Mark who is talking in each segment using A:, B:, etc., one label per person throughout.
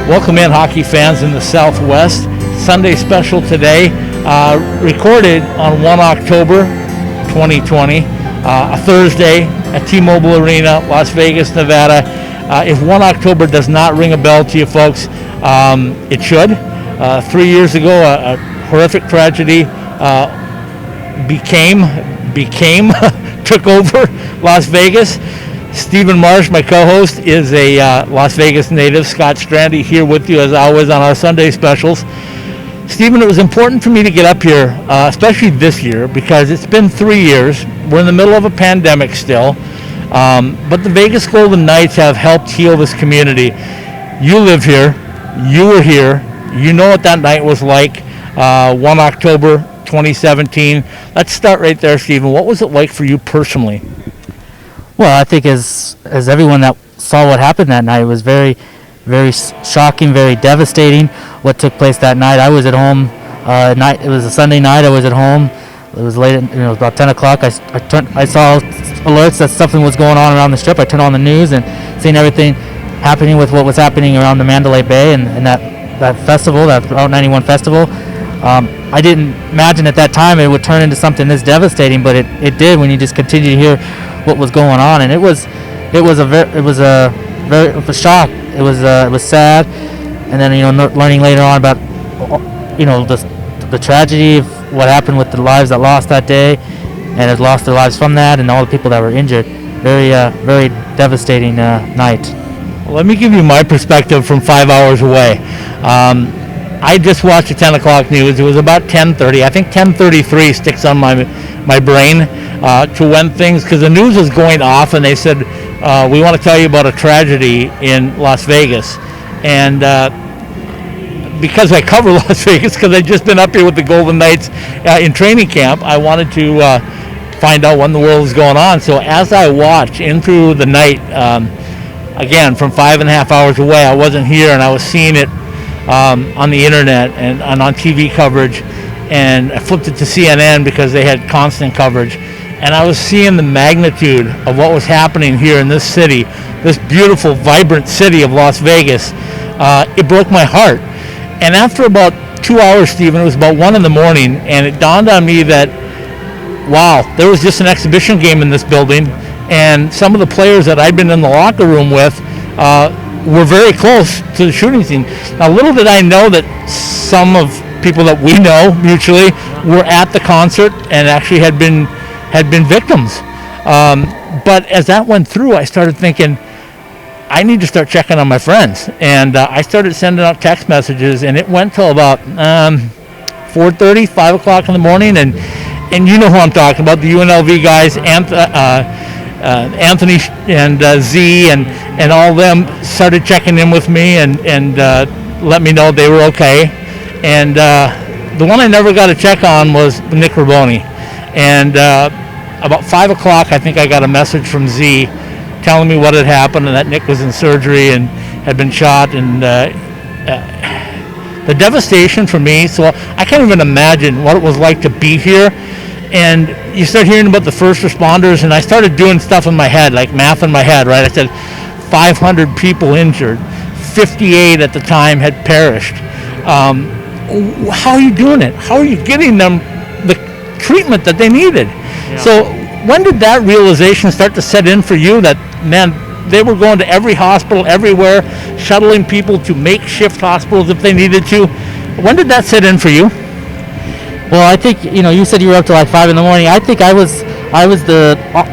A: Welcome in, hockey fans in the Southwest. Sunday special today, recorded on 1 October 2020, a Thursday at T-Mobile Arena, Las Vegas, Nevada. If 1 October does not ring a bell to you folks, it should. 3 years ago, a horrific tragedy took over Las Vegas. Stephen Marsh, my co-host, is a Las Vegas native. Scott Strandy here with you as always on our Sunday specials. Stephen, it was important for me to get up here, especially this year, because it's been 3 years. We're in the middle of a pandemic still, but the Vegas Golden Knights have helped heal this community. You live here. You were here. You know what that night was like, 1 October 2017. Let's start right there, Stephen. What was it like for you personally?
B: Well, I think as everyone that saw what happened that night, it was very, very shocking, very devastating what took place that night. I was at home. It was a Sunday night. I was at home. It was late. About 10 o'clock. I saw alerts that something was going on around the strip. I turned on the news and seeing everything happening with what was happening around the Mandalay Bay and that festival, that Route 91 festival. I didn't imagine at that time it would turn into something this devastating, but it did when you just continue to hear what was going on, and it was a shock. It was sad, and then learning later on about the tragedy of what happened with the lives that lost that day, and had lost their lives from that, and all the people that were injured. Very very devastating night.
A: Well, let me give you my perspective from 5 hours away. I just watched the 10 o'clock news. It was about 10:30. I think 10:33 sticks on my brain to when things, because the news was going off and they said, we want to tell you about a tragedy in Las Vegas. And because I cover Las Vegas, because I'd just been up here with the Golden Knights in training camp, I wanted to find out when the world was going on. So as I watched into the night, again, from 5.5 hours away, I wasn't here, and I was seeing it on the internet and on TV coverage, and I flipped it to CNN because they had constant coverage, and I was seeing the magnitude of what was happening here in this city, this beautiful, vibrant city of Las Vegas. It broke my heart. And after about 2 hours, Stephen, it was about 1 in the morning, and it dawned on me that, wow, there was just an exhibition game in this building, and some of the players that I'd been in the locker room with were very close to the shooting scene. Now, little did I know that some of people that we know mutually were at the concert and actually had been victims. But as that went through, I started thinking, I need to start checking on my friends. And I started sending out text messages, and it went till about 4:30, 5 o'clock in the morning. And you know who I'm talking about, the UNLV guys, Anthony and Z and all of them started checking in with me and let me know they were okay. And the one I never got a check on was Nick Raboni. And about 5 o'clock, I think I got a message from Z telling me what had happened and that Nick was in surgery and had been shot. And the devastation for me, so I can't even imagine what it was like to be here. And you start hearing about the first responders, and I started doing stuff in my head, like math in my head, right? I said 500 people injured, 58 at the time had perished. How are you doing it? How are you getting them the treatment that they needed? Yeah. So when did that realization start to set in for you that, man, they were going to every hospital, everywhere, shuttling people to makeshift hospitals if they needed to? When did that set in for you?
B: Well, I think you said you were up to like 5 in the morning. I think I was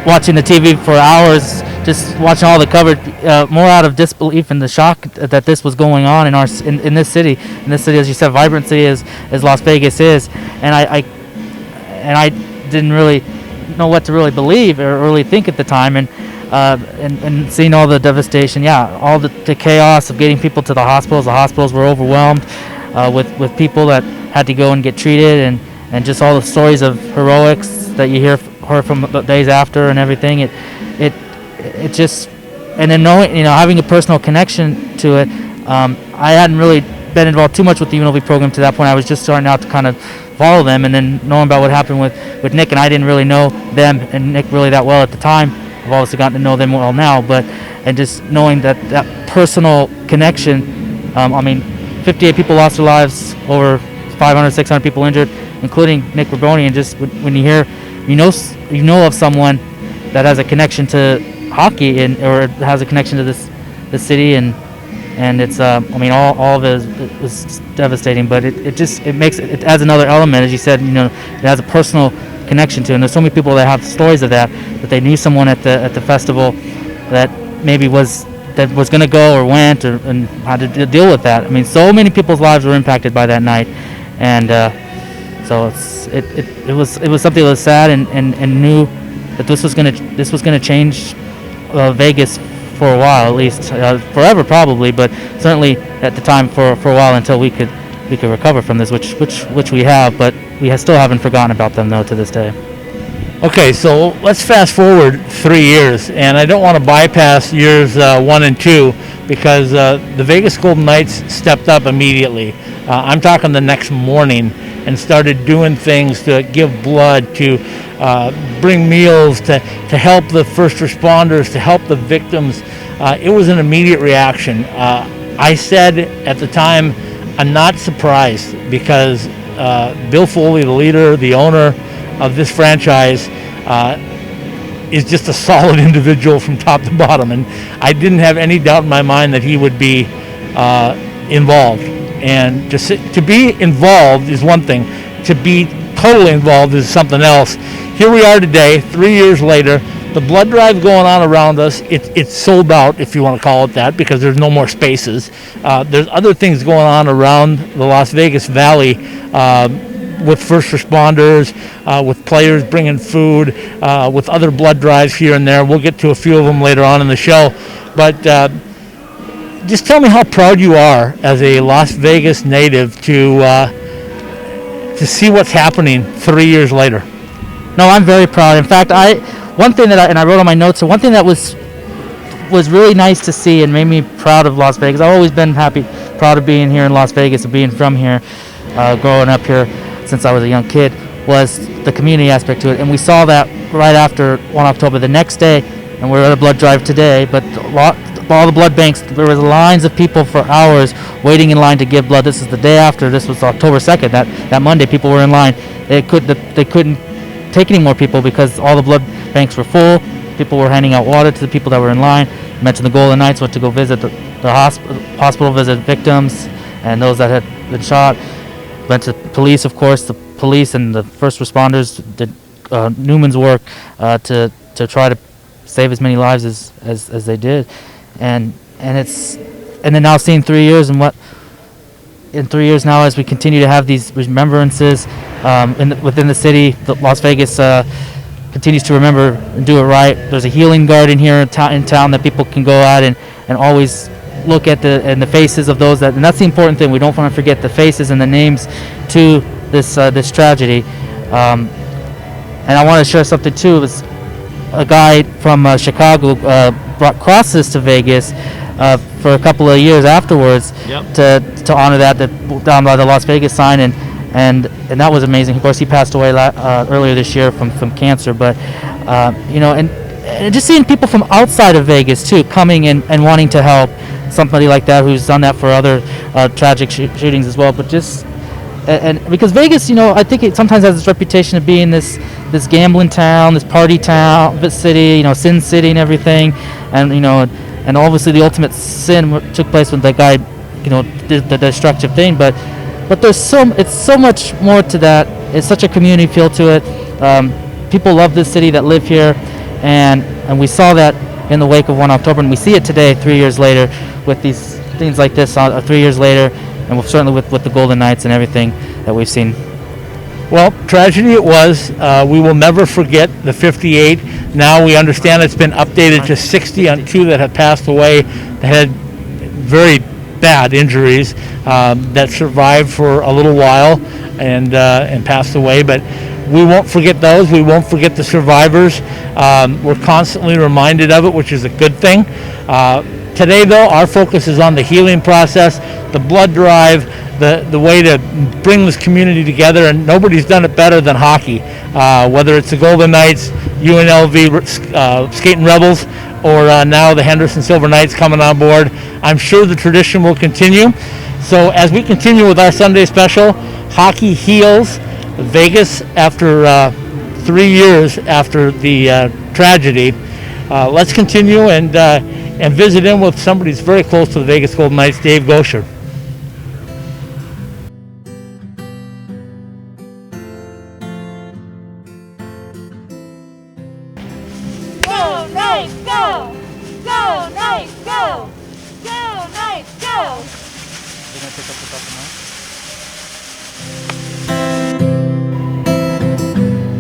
B: watching the TV for hours, just watching all the coverage, more out of disbelief and the shock that this was going on in this city. In this city, as you said, vibrant city as Las Vegas is, and I didn't really know what to really believe or really think at the time, and seeing all the devastation, all the chaos of getting people to the hospitals. The hospitals were overwhelmed with people that had to go and get treated, and just all the stories of heroics that you heard from the days after and everything. It just, and then knowing, having a personal connection to it. I hadn't really been involved too much with the UNLV program to that point. I was just starting out to kind of follow them, and then knowing about what happened with Nick, and I didn't really know them and Nick really that well at the time. I've obviously gotten to know them well now, and just knowing that personal connection I mean, 58 people lost their lives, over 500, 600 people injured, including Nick Riboni. And just when you hear, you know of someone that has a connection to hockey or has a connection to this city, and it's I mean, all of it was devastating, but it adds another element, as you said. It has a personal connection to, and there's so many people that have stories of that they knew someone at the festival that maybe was going to go or went, and had to deal with that. I mean, so many people's lives were impacted by that night, and so it was something that was sad, and knew that this was gonna change Vegas for a while, at least forever probably, but certainly at the time for a while, until we could recover from this, which we have, but we still haven't forgotten about them though to this day.
A: Okay, so let's fast forward 3 years, and I don't want to bypass years 1 and 2 because the Vegas Golden Knights stepped up immediately. I'm talking the next morning, and started doing things to give blood, to bring meals, to help the first responders, to help the victims. It was an immediate reaction. I said at the time, I'm not surprised, because Bill Foley, the leader, the owner of this franchise, is just a solid individual from top to bottom, and I didn't have any doubt in my mind that he would be involved. And to be involved is one thing, to be totally involved is something else. Here we are today, 3 years later. The blood drive going on around us, it's sold out, if you want to call it that, because there's no more spaces. There's other things going on around the Las Vegas Valley, with first responders, with players bringing food, with other blood drives here and there. We'll get to a few of them later on in the show. But just tell me how proud you are as a Las Vegas native to see what's happening 3 years later.
B: No, I'm very proud. In fact, one thing that I wrote on my notes, so one thing that was really nice to see and made me proud of Las Vegas. I've always been proud of being here in Las Vegas and being from here, growing up here since I was a young kid, was the community aspect to it. And we saw that right after 1 October, the next day, and we're at a blood drive today, but all the blood banks, there was lines of people for hours waiting in line to give blood. This is the day after. This was October 2nd. That Monday, people were in line. They couldn't take any more people because all the blood banks were full. People were handing out water to the people that were in line. I mentioned the Golden Knights went to go visit the hospital, visit victims and those that had been shot. Went to police, of course. The police and the first responders did Newman's work to try to save as many lives as they did. And then now seeing 3 years, and what in 3 years now, as we continue to have these remembrances within the city, Las Vegas continues to remember and do it right. There's a healing garden here in town that people can go out and always look at the faces of those and that's the important thing. We don't want to forget the faces and the names to this tragedy. And I want to share something too. It was a guy from Chicago brought crosses to Vegas for a couple of years afterwards. Yep. to honor that down by the Las Vegas sign, and that was amazing. Of course, he passed away earlier this year from cancer, but and just seeing people from outside of Vegas too coming and wanting to help somebody like that who's done that for other tragic shootings as well. But just and because Vegas, I think it sometimes has this reputation of being this gambling town, this party town, this city, Sin City and everything, and obviously the ultimate sin took place when that guy, did the destructive thing. But it's so much more to that. It's such a community feel to it. People love this city that live here, and we saw that in the wake of 1 October, and we see it today, 3 years later, with these things like this, 3 years later, and certainly with the Golden Knights and everything that we've seen.
A: Well, tragedy it was. We will never forget the 58. Now we understand it's been updated to 60 on 2 that have passed away, that had very bad injuries, that survived for a little while and passed away. But we won't forget those. We won't forget the survivors. We're constantly reminded of it, which is a good thing. Today, though, our focus is on the healing process, the blood drive, the way to bring this community together, and nobody's done it better than hockey. Whether it's the Golden Knights, UNLV Skating Rebels, or now the Henderson Silver Knights coming on board. I'm sure the tradition will continue. So as we continue with our Sunday special, Hockey Heals Vegas after 3 years after the tragedy. Let's continue and visit in with somebody who's very close to the Vegas Golden Knights, Dave Gosher.
C: Go Knights, go! Go Knights, go! Go Knights, go!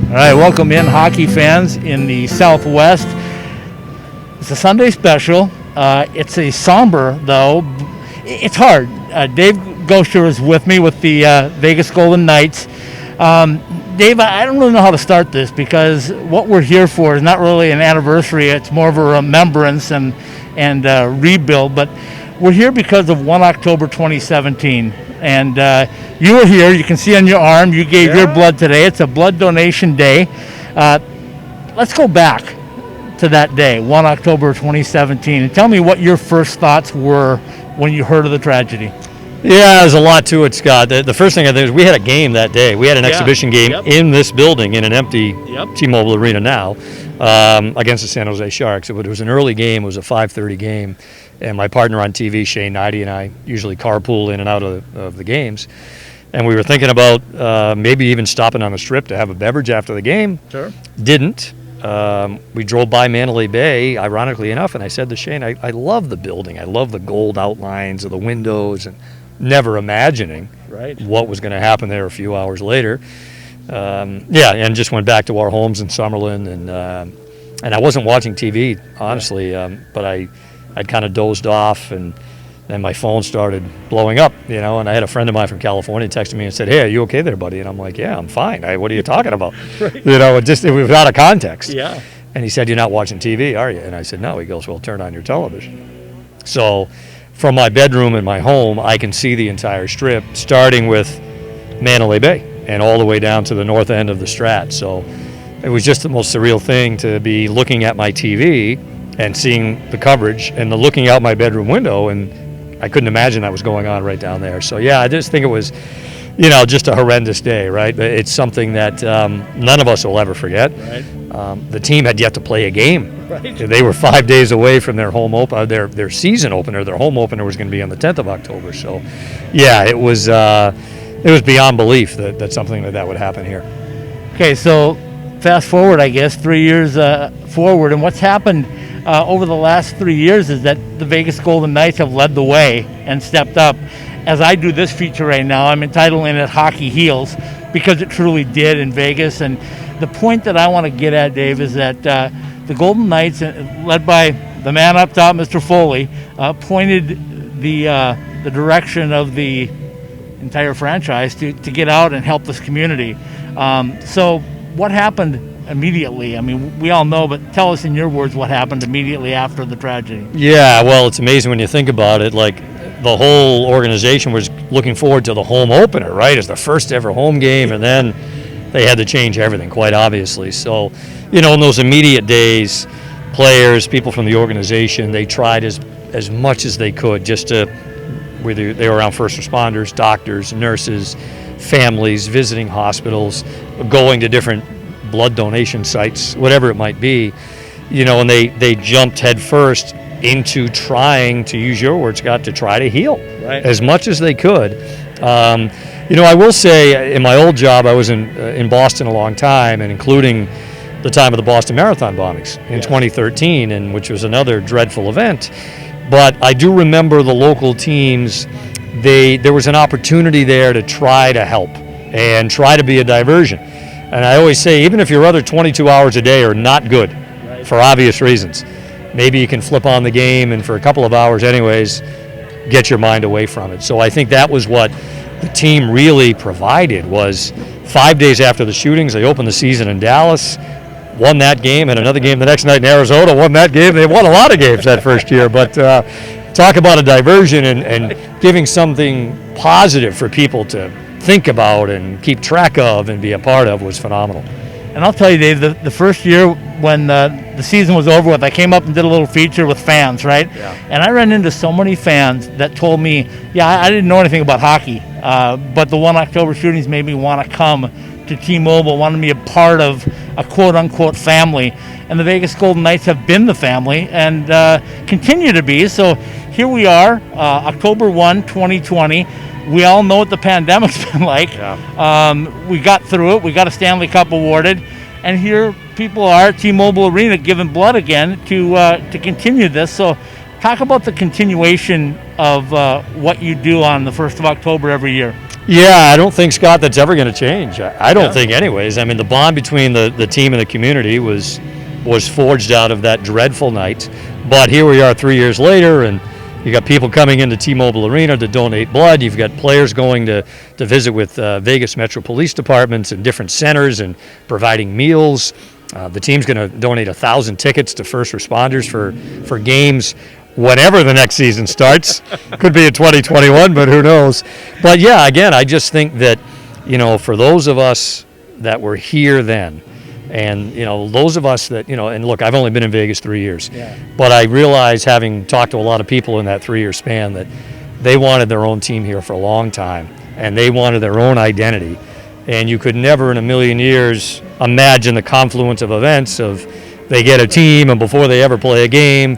A: All right, welcome in, hockey fans in the Southwest. It's a Sunday special. It's a somber, though. It's hard. Dave Gosher is with me with the Vegas Golden Knights. Dave, I don't really know how to start this because what we're here for is not really an anniversary. It's more of a remembrance and rebuild. But we're here because of 1 October 2017. And you were here. You can see on your arm. You gave your blood today. It's a blood donation day. Let's go back to that day, 1 October 2017, and tell me what your first thoughts were when you heard of the tragedy.
D: Yeah, there's a lot to it, Scott. The first thing I think is we had a game that day. We had an exhibition game in this building in an empty T-Mobile Arena now against the San Jose Sharks. It was an early game. It was a 5:30 game. And my partner on TV, Shane Knighty, and I usually carpool in and out of the games. And we were thinking about maybe even stopping on the strip to have a beverage after the game.
A: Sure.
D: Didn't. We drove by Mandalay Bay, ironically enough, and I said to Shane, I love the building. I love the gold outlines of the windows, and never imagining what was going to happen there a few hours later. And just went back to our homes in Summerlin, and I wasn't watching TV, honestly, but I'd kind of dozed off, and then my phone started blowing up, and I had a friend of mine from California texted me and said, "Hey, are you okay there, buddy?" And I'm like, "Yeah, I'm fine. What are you talking about?" It was out of context.
A: Yeah.
D: And he said, "You're not watching TV, are you?" And I said, "No." He goes, "Well, turn on your television." So from my bedroom in my home, I can see the entire strip, starting with Mandalay Bay and all the way down to the north end of the Strat. So it was just the most surreal thing to be looking at my TV and seeing the coverage and looking out my bedroom window, and I couldn't imagine that was going on right down there. So yeah, I just think it was, just a horrendous day, right? But it's something that none of us will ever forget.
A: Right.
D: The team had yet to play a game.
A: Right.
D: They were 5 days away from their home their season opener. Their home opener was going to be on the 10th of October. So yeah, it was beyond belief that something like that would happen here.
A: Okay, so fast forward, I guess, 3 years forward, and what's happened over the last 3 years is that the Vegas Golden Knights have led the way and stepped up. As I do this feature right now, I'm entitling it Hockey Heals because it truly did in Vegas. And the point that I want to get at, Dave, is that the Golden Knights, led by the man up top, Mr. Foley, pointed the direction of the entire franchise to get out and help this community. So what happened immediately? I mean, we all know, but tell us in your words what happened immediately after the tragedy.
D: Yeah, well, it's amazing when you think about it. Like, the whole organization was looking forward to the home opener, right? It's the first ever home game, and then they had to change everything, quite obviously. So, in those immediate days, players, people from the organization, they tried as much as they could just to, whether they were around first responders, doctors, nurses, families, visiting hospitals, going to different blood donation sites, whatever it might be, and they jumped headfirst into trying, to use your words, Scott, to try to heal as much as they could. I will say, in my old job, I was in Boston a long time, and including the time of the Boston Marathon bombings in 2013, and which was another dreadful event. But I do remember the local teams. There was an opportunity there to try to help and try to be a diversion. And I always say, even if your other 22 hours a day are not good, for obvious reasons, maybe you can flip on the game and for a couple of hours anyways, get your mind away from it. So I think that was what the team really provided, was 5 days after the shootings, they opened the season in Dallas, won that game, and another game the next night in Arizona, won that game. They won a lot of games that first year, but talk about a diversion and giving something positive for people to think about and keep track of and be a part of was phenomenal.
A: And I'll tell you, Dave, the first year when the season was over with, I came up and did a little feature with fans, right?
D: Yeah.
A: And I ran into so many fans that told me, yeah, I didn't know anything about hockey, but the 1 October shootings made me want to come to T-Mobile, wanted me a part of a quote-unquote family. And the Vegas Golden Knights have been the family and continue to be. So here we are, October 1, 2020. We all know what the pandemic's been like.
D: Yeah.
A: We got through it. We got a Stanley Cup awarded. And here people are at T-Mobile Arena giving blood again to continue this. So talk about the continuation of what you do on the 1st of October every year.
D: Yeah, I don't think, Scott, that's ever going to change. I don't
A: Yeah.
D: think anyways. I mean, the bond between the team and the community was forged out of that dreadful night. But here we are 3 years later, and you got people coming into T-Mobile Arena to donate blood. You've got players going to visit with Vegas Metro Police Departments and different centers and providing meals. The team's going to donate 1,000 tickets to first responders for games whenever the next season starts. Could be in 2021, but who knows. But yeah, again, I just think that, for those of us that were here then, and, those of us that, and look, I've only been in Vegas 3 years, but I realize, having talked to a lot of people in that 3-year span, that they wanted their own team here for a long time, and they wanted their own identity. And you could never in a million years imagine the confluence of events of they get a team, and before they ever play a game,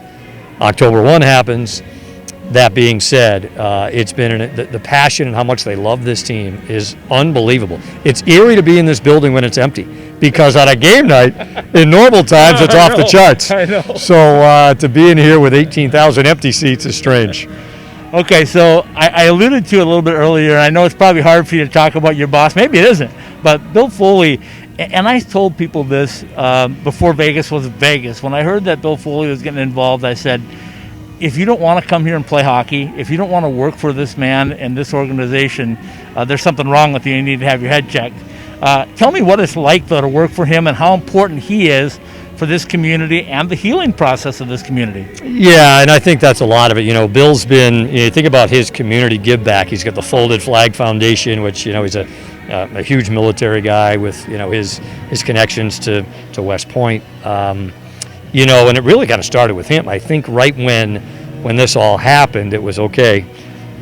D: October 1 happens. That being said, it's been the passion and how much they love this team is unbelievable. It's eerie to be in this building when it's empty, because on a game night, in normal times, it's off the charts.
A: I know.
D: So to be in here with 18,000 empty seats is strange.
A: Okay, so I alluded to it a little bit earlier. I know it's probably hard for you to talk about your boss. Maybe it isn't. But Bill Foley, and I told people this before Vegas was Vegas. When I heard that Bill Foley was getting involved, I said, if you don't want to come here and play hockey, if you don't want to work for this man and this organization, there's something wrong with you. You need to have your head checked. Tell me what it's like, though, to work for him and how important he is for this community and the healing process of this community.
D: Yeah, and I think that's a lot of it. Bill's been, you think about his community give back. He's got the Folded Flag Foundation, which, he's a huge military guy with, his connections to West Point. And it really kind of started with him. I think right when this all happened, it was, okay,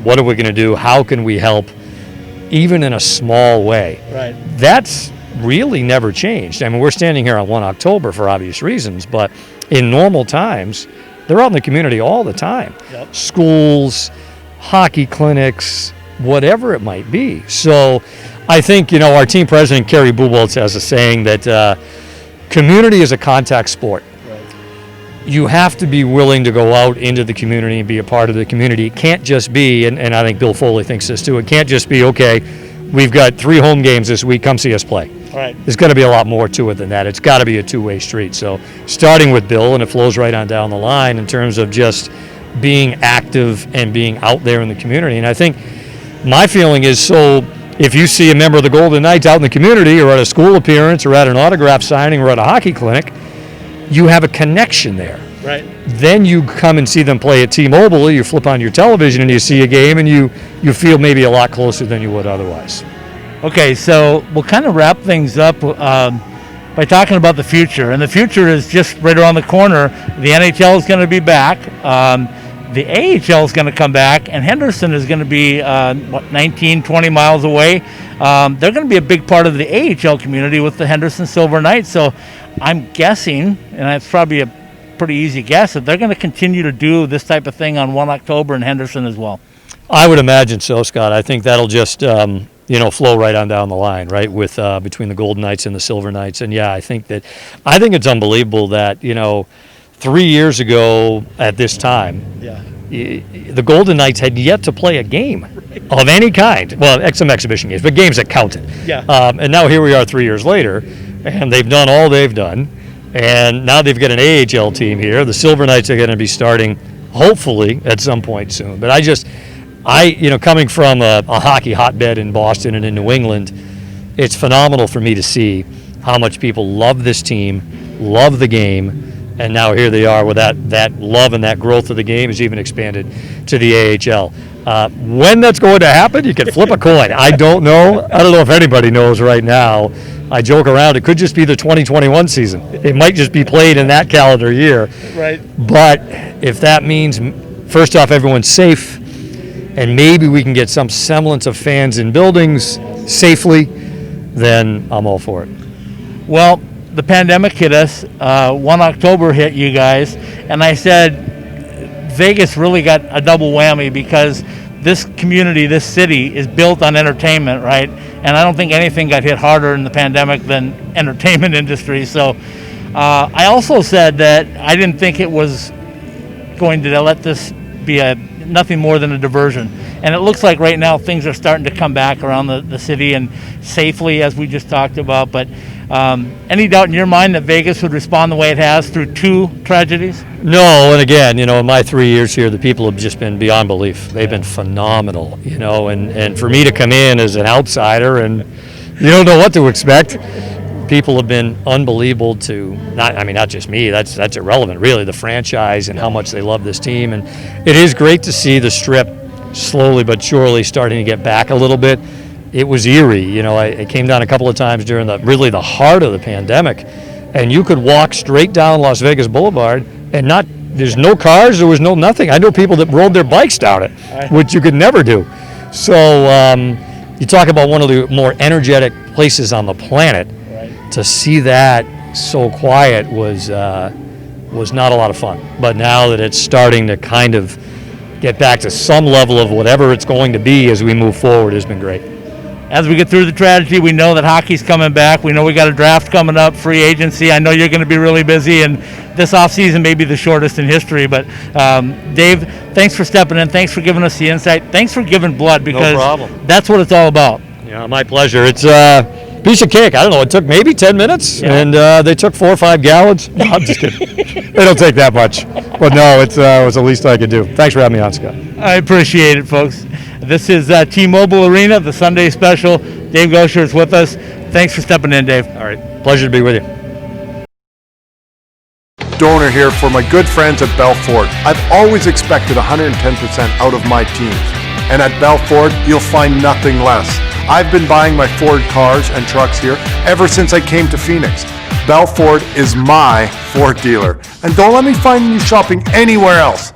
D: what are we going to do? How can we help, even in a small way?
A: Right.
D: That's really never changed. I mean, we're standing here on 1 October for obvious reasons, but in normal times, they're out in the community all the time.
A: Yep.
D: Schools, hockey clinics, whatever it might be. So I think, our team president, Kerry Buboltz, has a saying that community is a contact sport. You have to be willing to go out into the community and be a part of the community. It can't just be, and I think Bill Foley thinks this too, it can't just be, okay, we've got 3 home games this week, come see us play.
A: Right.
D: There's got to be a lot more to it than that. It's got to be a two-way street. So starting with Bill, and it flows right on down the line in terms of just being active and being out there in the community. And I think my feeling is, so if you see a member of the Golden Knights out in the community or at a school appearance or at an autograph signing or at a hockey clinic, you have a connection there.
A: Right.
D: Then you come and see them play at T-Mobile, you flip on your television and you see a game, and you feel maybe a lot closer than you would otherwise.
A: Okay, so we'll kind of wrap things up by talking about the future. And the future is just right around the corner. The NHL is going to be back. The AHL is going to come back. And Henderson is going to be, 19, 20 miles away. They're going to be a big part of the AHL community with the Henderson Silver Knights. So I'm guessing, and it's probably a pretty easy guess, that they're going to continue to do this type of thing on 1 October in Henderson as well.
D: I would imagine so, Scott. I think that'll just flow right on down the line, right, with between the Golden Knights and the Silver Knights. And yeah, I think it's unbelievable that 3 years ago at this time, the Golden Knights had yet to play a game of any kind. Well, some exhibition games, but games that counted.
A: Yeah.
D: And now here we are 3 years later, and they've done all they've done. And now they've got an AHL team here. The Silver Knights are going to be starting, hopefully, at some point soon. But coming from a hockey hotbed in Boston and in New England, it's phenomenal for me to see how much people love this team, love the game, and now here they are with that love, and that growth of the game has even expanded to the AHL. When that's going to happen, you can flip a coin. I don't know. I don't know if anybody knows right now. I joke around. It could just be the 2021 season. It might just be played in that calendar year.
A: Right.
D: But if that means, first off, everyone's safe, and maybe we can get some semblance of fans in buildings safely, then I'm all for it.
A: Well, the pandemic hit us. 1 October hit you guys, and I said Vegas really got a double whammy because this community, this city, is built on entertainment, right? And I don't think anything got hit harder in the pandemic than entertainment industry. So I also said that I didn't think it was going to let this be nothing more than a diversion. And it looks like right now things are starting to come back around the city and safely, as we just talked about. But any doubt in your mind that Vegas would respond the way it has through 2 tragedies?
D: No, and again, in my 3 years here, the people have just been beyond belief. They've been phenomenal, and for me to come in as an outsider and you don't know what to expect, people have been unbelievable to, not just me, that's irrelevant, really, the franchise and how much they love this team. And it is great to see the Strip slowly but surely starting to get back a little bit. It was eerie, I came down a couple of times during the heart of the pandemic, and you could walk straight down Las Vegas Boulevard and there's no cars, there was no nothing. I know people that rode their bikes down it, which you could never do. So you talk about one of the more energetic places on the planet. To see that so quiet was not a lot of fun. But now that it's starting to kind of get back to some level of whatever it's going to be as we move forward has been great.
A: As we get through the tragedy, we know that hockey's coming back. We know we got a draft coming up, free agency. I know you're going to be really busy, and this offseason may be the shortest in history. But Dave, thanks for stepping in. Thanks for giving us the insight. Thanks for giving blood, because
D: No problem.
A: That's what it's all about.
D: Yeah, my pleasure. It's piece of cake. I don't know. It took maybe 10 minutes, and they took 4 or 5 gallons. No, I'm just kidding. They don't take that much. But no, it was the least I could do. Thanks for having me on, Scott.
A: I appreciate it, folks. This is T-Mobile Arena, the Sunday special. Dave Gosher is with us. Thanks for stepping in, Dave.
D: All right. Pleasure to be with you.
E: Donor here for my good friends at Bell Ford. I've always expected 110% out of my teams. And at Bell Ford, you'll find nothing less. I've been buying my Ford cars and trucks here ever since I came to Phoenix. Bell Ford is my Ford dealer. And don't let me find you shopping anywhere else.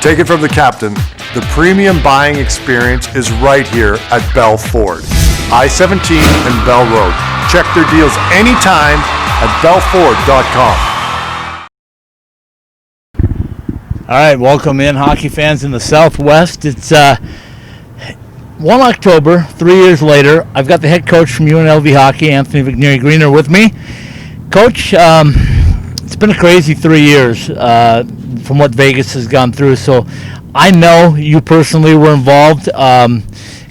E: Take it from the captain. The premium buying experience is right here at Bell Ford. I-17 and Bell Road. Check their deals anytime at bellford.com.
A: All right, welcome in, hockey fans in the Southwest. It's 1 October, 3 years later. I've got the head coach from UNLV Hockey, Anthony Vigneri-Greener, with me. Coach, it's been a crazy 3 years from what Vegas has gone through. So I know you personally were involved.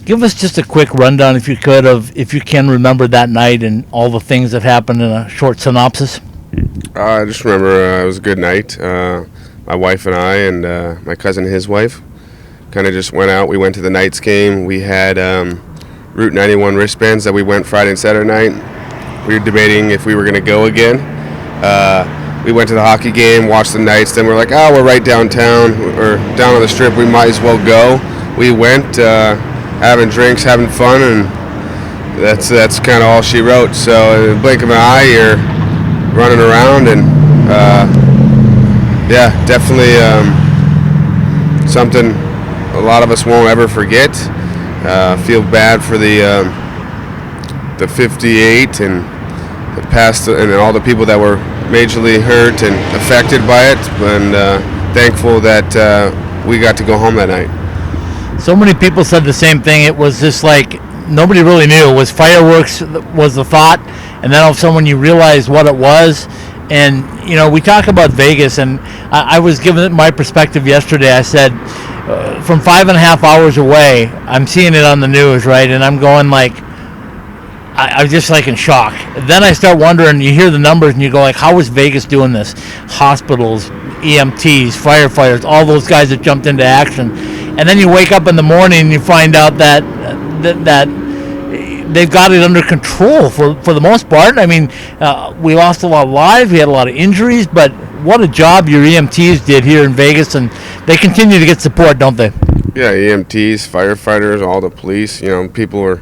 A: Give us just a quick rundown, if you could, of if you can remember that night and all the things that happened in a short synopsis.
F: I just remember it was a good night. My wife and I and my cousin and his wife kind of just went out. We went to the Knights game. We had Route 91 wristbands that we went Friday and Saturday night. We were debating if we were going to go again. We went to the hockey game, watched the Knights. Then we're like, we're right downtown or down on the Strip. We might as well go. We went, having drinks, having fun, and that's kind of all she wrote. So in the blink of an eye, you're running around, and definitely something a lot of us won't ever forget. Feel bad for the 58 and the past and all the people that were majorly hurt and affected by it, and thankful that we got to go home that night.
A: So many people said the same thing. It was just like nobody really knew. It was fireworks was the thought, and then all of a sudden when you realize what it was. And we talk about Vegas, and I was giving it my perspective yesterday. I said from 5.5 hours away, I'm seeing it on the news, right? And I'm going like, I was just like in shock. Then I start wondering, you hear the numbers and you go like, how is Vegas doing this? Hospitals, EMTs, firefighters, all those guys that jumped into action. And then you wake up in the morning and you find out that they've got it under control for the most part. I mean, we lost a lot of lives, we had a lot of injuries, but what a job your EMTs did here in Vegas, and they continue to get support, don't they?
F: Yeah, EMTs, firefighters, all the police. People are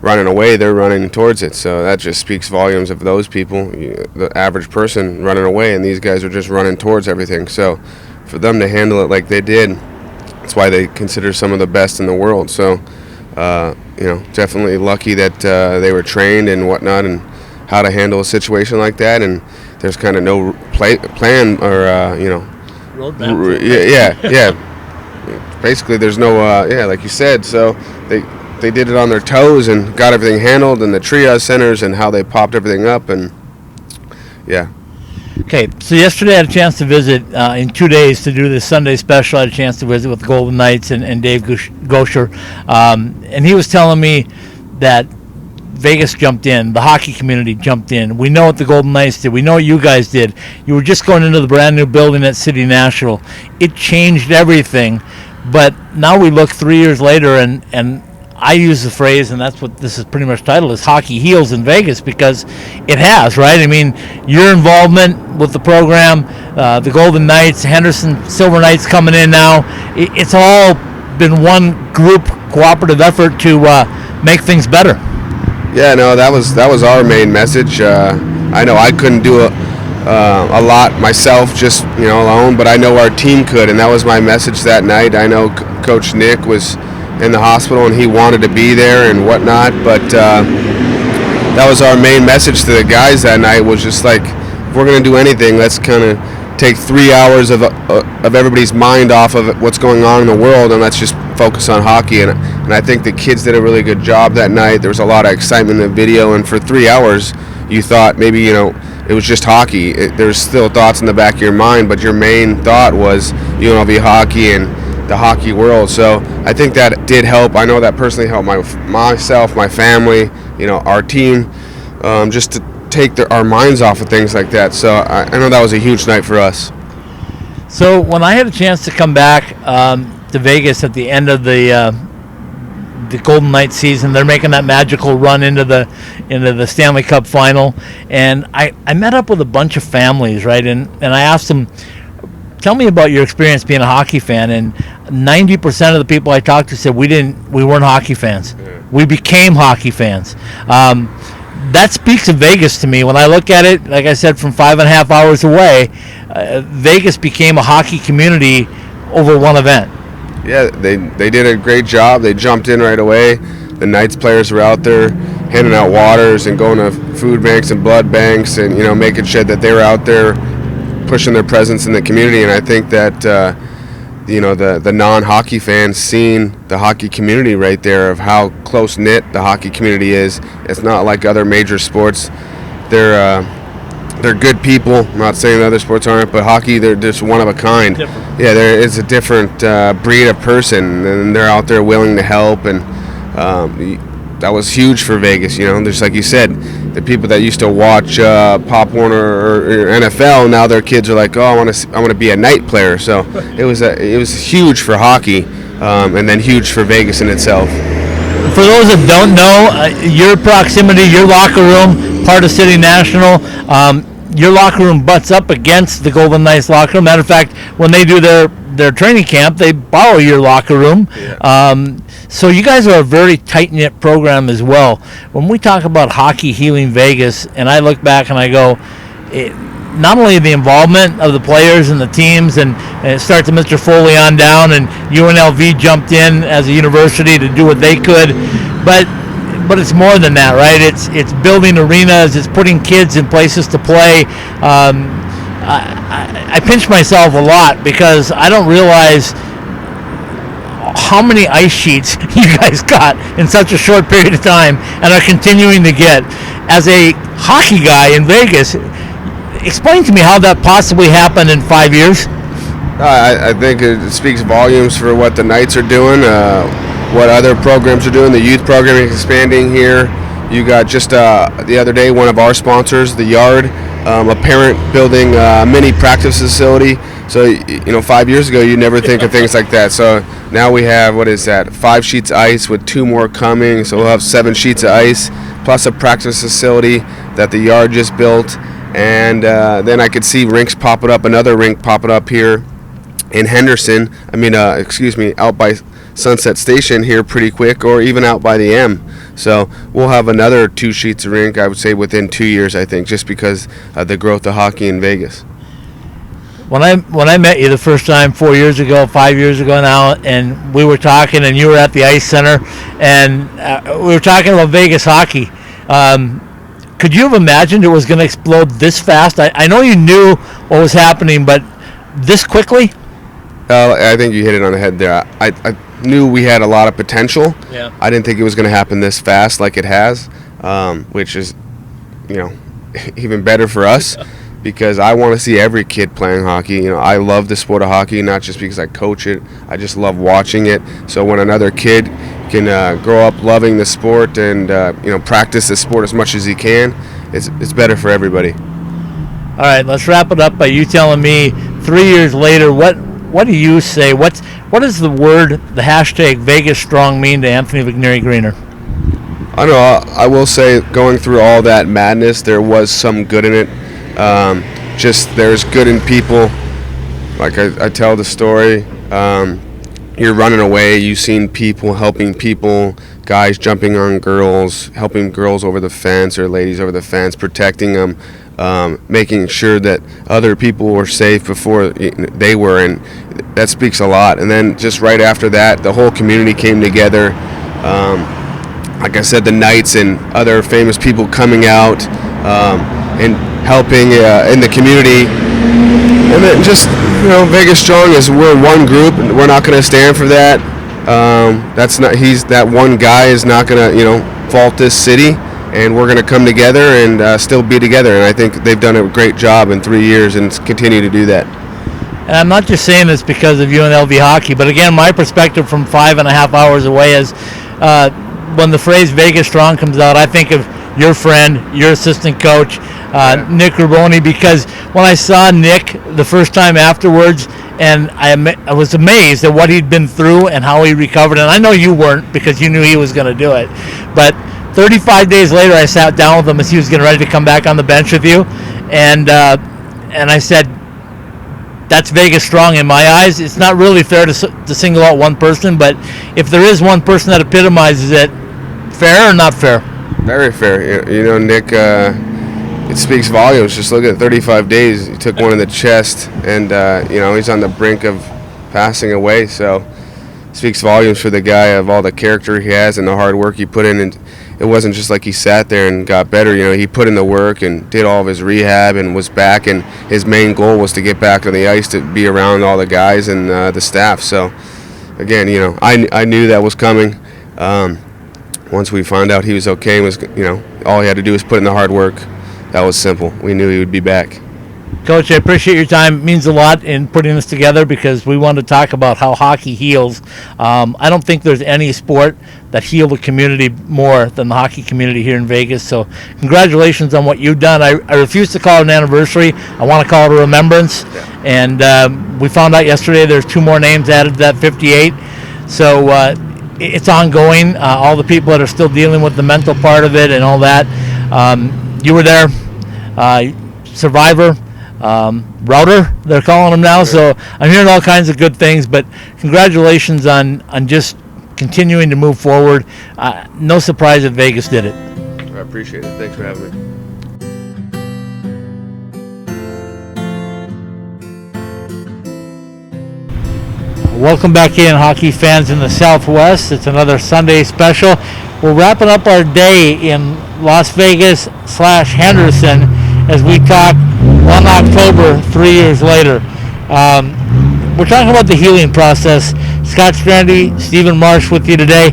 F: running away. They're running towards it. So that just speaks volumes of those people, the average person running away, and these guys are just running towards everything. So for them to handle it like they did, that's why they consider some of the best in the world. So, definitely lucky that they were trained and whatnot and how to handle a situation like that. And there's kind of no plan or,
A: Roadmap.
F: yeah. Basically, there's no, like you said. So they did it on their toes and got everything handled, and the triage centers and how they popped everything up, and yeah.
A: Okay, so yesterday I had a chance to visit in 2 days to do this Sunday special. I had a chance to visit with the Golden Knights and Dave Gosher, and he was telling me that Vegas jumped in, the hockey community jumped in. We know what the Golden Knights did. We know what you guys did. You were just going into the brand new building at City National. It changed everything, but now we look 3 years later, and I use the phrase, and that's what this is pretty much titled, is hockey heals in Vegas, because it has, right? I mean, your involvement with the program, the Golden Knights, Henderson Silver Knights coming in now, it's all been one group cooperative effort to make things better.
F: Yeah, no, that was our main message. I know I couldn't do a lot myself, just alone, but I know our team could, and that was my message that night. I know Coach Nick was in the hospital and he wanted to be there and whatnot, but that was our main message to the guys that night, was just like, if we're going to do anything, let's kind of take 3 hours of everybody's mind off of what's going on in the world, and let's just focus on hockey. And I think the kids did a really good job that night. There was a lot of excitement in the video, and for 3 hours you thought maybe it was just hockey. There's still thoughts in the back of your mind, but your main thought was UNLV hockey and the hockey world. So I think that did help. I know that personally helped myself, my family, our team, just to take our minds off of things like that. So I know that was a huge night for us.
A: So when I had a chance to come back to Vegas at the end of the Golden Knights season, they're making that magical run into the Stanley Cup final, and I met up with a bunch of families, right? And I asked them, tell me about your experience being a hockey fan, and 90% of the people I talked to said we weren't hockey fans. Yeah. We became hockey fans. That speaks of Vegas to me. When I look at it, like I said, from 5.5 hours away, Vegas became a hockey community over one event.
F: Yeah, they did a great job. They jumped in right away. The Knights players were out there handing out waters and going to food banks and blood banks, and making sure that they were out there pushing their presence in the community. And I think that the non-hockey fans seeing the hockey community right there, of how close-knit the hockey community is. It's not like other major sports. They're good people. I'm not saying the other sports aren't, but hockey, they're just one of a kind.
A: Different.
F: Yeah, there is a different breed of person, and they're out there willing to help, and that was huge for Vegas. Just like you said, the people that used to watch Pop Warner or NFL, now their kids are like, oh, I want to be a night player. So it was huge for hockey, and then huge for Vegas in itself.
A: For those that don't know, your proximity, your locker room, part of City National, your locker room butts up against the Golden Knights locker room. Matter of fact, when they do their training camp, they borrow your locker room. Yeah. So you guys are a very tight-knit program as well. When we talk about hockey healing Vegas, and I look back and I go, not only the involvement of the players and the teams, and it starts with Mr. Foley on down, and UNLV jumped in as a university to do what they could, but it's more than that, right? It's building arenas, it's putting kids in places to play. I pinch myself a lot because I don't realize how many ice sheets you guys got in such a short period of time and are continuing to get. As a hockey guy in Vegas, explain to me how that possibly happened in 5 years.
F: I think it speaks volumes for what the Knights are doing, what other programs are doing. The youth program is expanding here. You got just the other day, one of our sponsors, The Yard, a parent building a mini practice facility. So, 5 years ago, you never think of things like that. So now we have, 5 sheets of ice with 2 more coming. So we'll have 7 sheets of ice, plus a practice facility that The Yard just built. And then I could see rinks popping up, another rink popping up here in Henderson. Out by Sunset Station here pretty quick, or even out by the M. So we'll have another 2 sheets of rink, I would say, within 2 years, I think, just because of the growth of hockey in Vegas.
A: When I met you the first time 4 years ago, 5 years ago now, and we were talking, and you were at the Ice Center, and we were talking about Vegas hockey. Could you have imagined it was going to explode this fast? I know you knew what was happening, but this quickly?
F: I think you hit it on the head there. I knew we had a lot of potential.
A: Yeah.
F: I didn't think it was going to happen this fast like it has, which is, even better for us. Because I want to see every kid playing hockey. I love the sport of hockey, not just because I coach it. I just love watching it. So when another kid can grow up loving the sport and practice the sport as much as he can, it's better for everybody.
A: All right, let's wrap it up by you telling me 3 years later, what do you say? What does the word, the hashtag Vegas Strong mean to Anthony McNeary Greener?
F: I don't know. I will say, going through all that madness, there was some good in it. Just there's good in people. Like I tell the story, you're running away, you've seen people helping people, guys jumping on girls, helping girls over the fence or ladies over the fence, protecting them, making sure that other people were safe before they were, and that speaks a lot. And then just right after that, the whole community came together. Like I said, the Knights and other famous people coming out and helping in the community. And then just, Vegas Strong is, we're one group, and we're not going to stand for that. That one guy is not going to, fault this city, and we're going to come together and still be together. And I think they've done a great job in 3 years and continue to do that.
A: And I'm not just saying this because of UNLV hockey, but again, my perspective from 5.5 hours away is when the phrase Vegas Strong comes out, I think of your friend, your assistant coach, Nick Ruboni, because when I saw Nick the first time afterwards, and I was amazed at what he'd been through and how he recovered. And I know you weren't, because you knew he was going to do it. But 35 days later, I sat down with him as he was getting ready to come back on the bench with you, and I said, that's Vegas Strong in my eyes. It's not really fair to single out one person, but if there is one person that epitomizes it, fair or not fair?
F: Very fair. Nick, it speaks volumes. Just look at 35 days. He took one in the chest, and, he's on the brink of passing away. So it speaks volumes for the guy, of all the character he has and the hard work he put in. And it wasn't just like he sat there and got better. He put in the work and did all of his rehab and was back. And his main goal was to get back on the ice, to be around all the guys and the staff. So, again, I knew that was coming. Once we found out he was okay, all he had to do was put in the hard work. That was simple. We knew he would be back.
A: Coach, I appreciate your time. It means a lot in putting this together, because we want to talk about how hockey heals. I don't think there's any sport that healed the community more than the hockey community here in Vegas. So congratulations on what you've done. I refuse to call it an anniversary. I want to call it a remembrance. Yeah. And we found out yesterday there's 2 more names added to that 58. So it's ongoing. All the people that are still dealing with the mental part of it and all that. You were there, survivor, router, they're calling him now. So I'm hearing all kinds of good things, but congratulations on just continuing to move forward. No surprise that Vegas did it.
F: I appreciate it. Thanks for having me.
A: Welcome back in, hockey fans in the Southwest. It's another Sunday special. We're wrapping up our day in Las Vegas / Henderson as we talk 1 October 3 years later. We're talking about the healing process. Scott Strandy, Stephen Marsh with you today.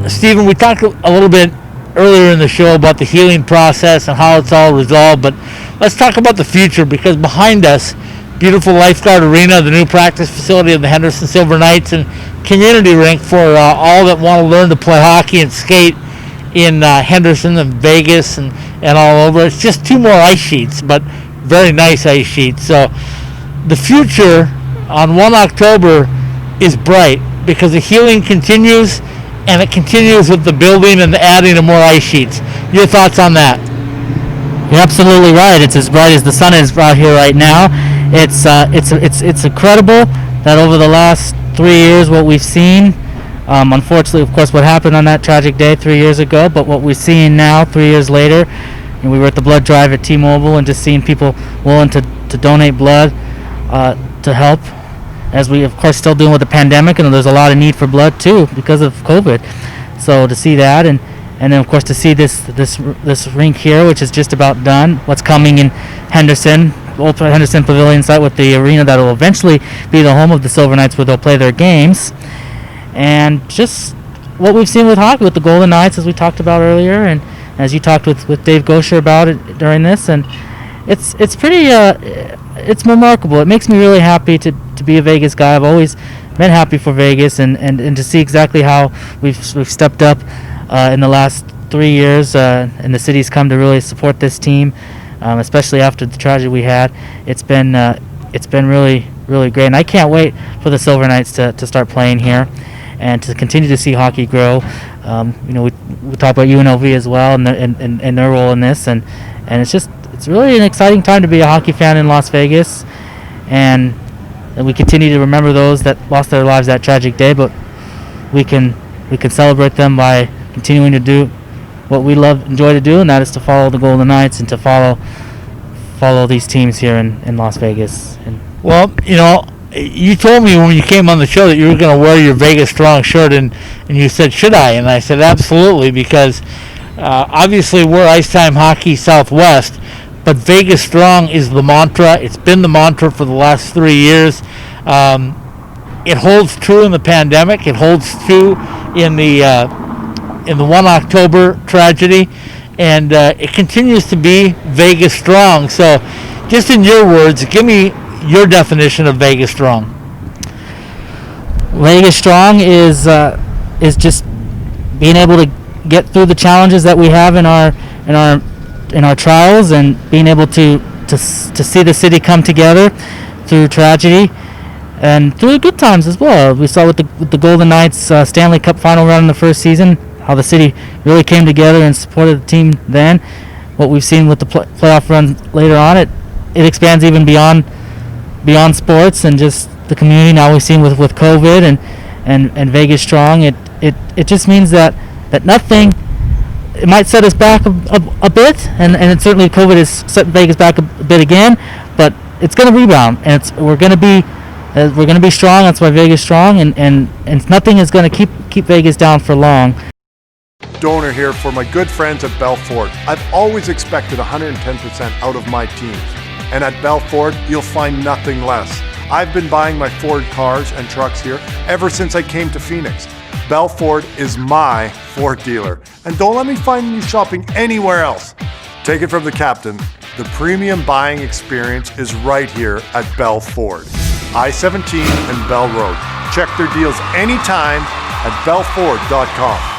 A: Stephen, we talked a little bit earlier in the show about the healing process and how it's all resolved, but let's talk about the future, because behind us, beautiful Lifeguard Arena, the new practice facility of the Henderson Silver Knights, and community rink for all that want to learn to play hockey and skate in Henderson and Vegas and all over. It's just 2 more ice sheets, but very nice ice sheets. So the future on 1 October is bright, because the healing continues, and it continues with the building and the adding of more ice sheets. Your thoughts on that?
B: You're absolutely right. It's as bright as the sun is out here right now. It's incredible that over the last 3 years, what we've seen. Unfortunately, of course, what happened on that tragic day 3 years ago, but what we're seeing now, 3 years later, and we were at the blood drive at T-Mobile and just seeing people willing to donate blood to help, as we, of course, still dealing with the pandemic, and there's a lot of need for blood, too, because of COVID. So to see that, and then, of course, to see this rink here, which is just about done, what's coming in Henderson, Old Henderson Pavilion site with the arena that will eventually be the home of the Silver Knights where they'll play their games. And just what we've seen with hockey with the Golden Knights, as we talked about earlier, and as you talked with Dave Gosher about it during this, and it's pretty it's remarkable. It makes me really happy to be a Vegas guy. I've always been happy for Vegas, and to see exactly how we've stepped up in the last 3 years, and the city's come to really support this team, especially after the tragedy we had. It's been really, really great, and I can't wait for the Silver Knights to start playing here and to continue to see hockey grow. We talk about UNLV as well and their role in this, and it's really an exciting time to be a hockey fan in Las Vegas, and we continue to remember those that lost their lives that tragic day, but we can celebrate them by continuing to do what we enjoy to do, and that is to follow the Golden Knights and to follow these teams here in Las Vegas. And
A: Well, you told me when you came on the show that you were going to wear your Vegas Strong shirt, and you said, should I? And I said, absolutely, because obviously we're Ice Time Hockey Southwest, but Vegas Strong is the mantra. It's been the mantra for the last 3 years. It holds true in the pandemic. It holds true in the 1 October tragedy, and it continues to be Vegas Strong. So, just in your words, give me your definition of Vegas Strong.
B: Vegas Strong is just being able to get through the challenges that we have in our trials, and being able to see the city come together through tragedy and through good times as well. We saw with the Golden Knights Stanley Cup final run in the first season how the city really came together and supported the team then. What we've seen with the playoff run later on, it expands even beyond sports and just the community. Now we've seen with COVID and Vegas Strong, it just means that nothing, it might set us back a bit, and it certainly COVID has set Vegas back a bit again, but it's going to rebound, and we're going to be strong. That's why Vegas Strong, and nothing is going to keep Vegas down for long.
E: Donor here for my good friends at Bell Ford. I've always expected 110% out of my teams, and at Bell Ford, you'll find nothing less. I've been buying my Ford cars and trucks here ever since I came to Phoenix. Bell Ford is my Ford dealer, and don't let me find you shopping anywhere else. Take it from the captain, the premium buying experience is right here at Bell Ford. I-17 and Bell Road. Check their deals anytime at bellford.com.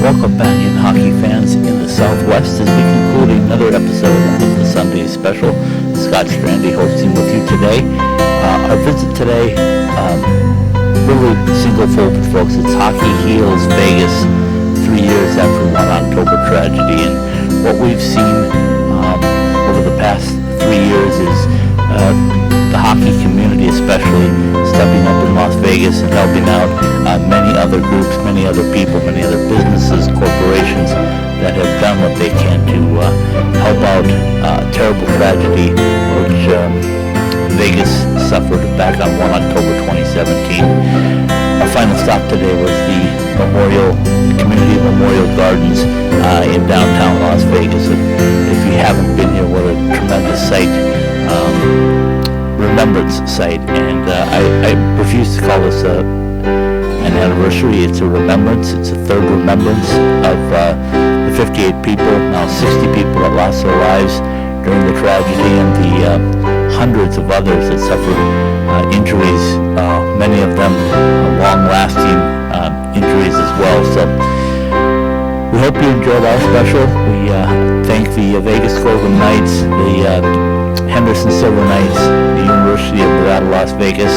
G: Welcome back in hockey fans in the Southwest as we conclude another episode of the Sunday Special. Scott Strandy hosting with you today. Our visit today, really single-folded, folks. It's Hockey Heals Vegas 3 years after 1 October tragedy, and what we've seen over the past 3 years is the hockey community especially stepping up in Las Vegas and helping out many other groups, many other people, many other businesses, corporations that have done what they can to help out a terrible tragedy which Vegas suffered back on 1 October 2017. Our final stop today was the Community Memorial Gardens in downtown Las Vegas. And if you haven't been here, what a tremendous sight. Remembrance site, and I refuse to call this an anniversary. It's a remembrance. It's a third remembrance of the 58 people, now 60 people that lost their lives during the tragedy, and the hundreds of others that suffered injuries, many of them long-lasting injuries as well. So we hope you enjoyed our special. We thank the Vegas Golden Knights, the Henderson Silver Knights, the University of Nevada, Las Vegas,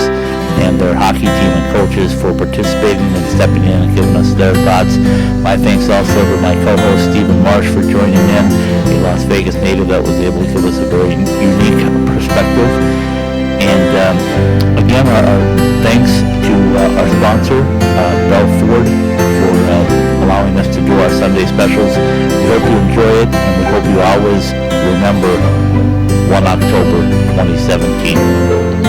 G: and their hockey team and coaches for participating and stepping in and giving us their thoughts. My thanks also to my co-host Stephen Marsh for joining in, a Las Vegas native that was able to give us a very unique perspective. And again, our thanks to our sponsor, Bell Ford, for allowing us to do our Sunday specials. We hope you enjoy it, and we hope you always remember 1 October 2017.